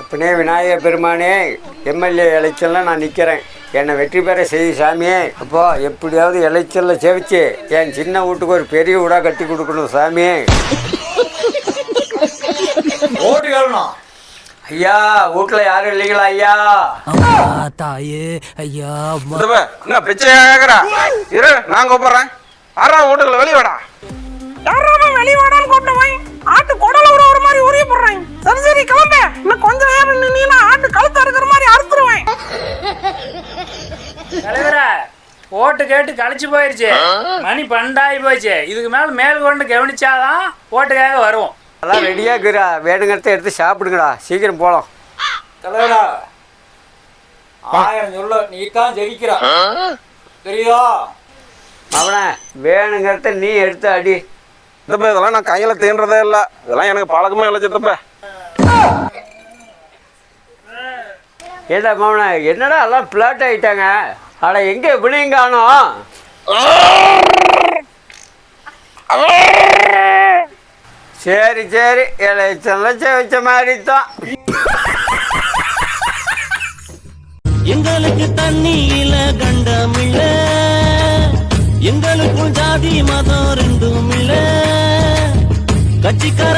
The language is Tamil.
அப்பனே விநாயகர் பெருமானே, எம்எல்ஏ எலெக்ஷனில் நான் நிற்கிறேன், என்னை வெற்றி பெற செய்தி சாமியே. அப்போ எப்படியாவது எலெக்ஷனில் சேவிச்சு என் சின்ன வீட்டுக்கு ஒரு பெரிய வீடாக கட்டி கொடுக்கணும் சாமியே. ஓட்டு கேளணும் ஐயா, வீட்டில் யாரும் இல்லைங்களா ஐயா? தாயே ஐயா என்ன பிரச்சனை இரு, நான் கூப்பிடுறேன். ஆறா ஓட்டுகளை வெளியே வாடா. யாராவது வெளியே வாடான்னு கூப்பிடுவேன். ஆட்டு குடல ஒரு மாதிரி உரிய போடுறேன். சரி சரி கிளம்பு. இன்னும் கொஞ்சம் நேரம் நின்னா ஆட்டு கழுத்து அறுக்கிற மாதிரி அறுத்துருவேன். தலைவரா, ஓட்டு கேட்டு கழிச்சு போயிருச்சு, மணி 12 போயிடுச்சு. இதுக்கு மேல் கொண்டு கவனிச்சாதான் ஓட்டுக்காக வருவோம். அதான் ரெடியாக இருக்கிறா, வேணுங்கிறத எடுத்து சாப்பிடுங்கடா, சீக்கிரம் போகலாம். தலைவரா, 1000 சொல்ல நீ தான் ஜெயிக்கிற தெரியுதா? அவனை வேணுங்கிறத நீ எடுத்து அடி. சித்தப்ப இதெல்லாம் நான் கையில தேன்றதே இல்லை, இதெல்லாம் எனக்கு பழக்கமே இல்லை சித்தப்ப. ஏடா மாவன, என்னடா எல்லாம் பிளாட் ஆகிட்டாங்க. அட எங்கே இப்படியும் காணோம். சரி சரி, எலெக்ஷன்ல வச்ச மாதிரி தான். எங்களுக்கு தண்ணியில கண்டமில்ல, எங்களுக்குள் ஜாதி மதம் ரெண்டும் இல்ல, கட்சிக்கார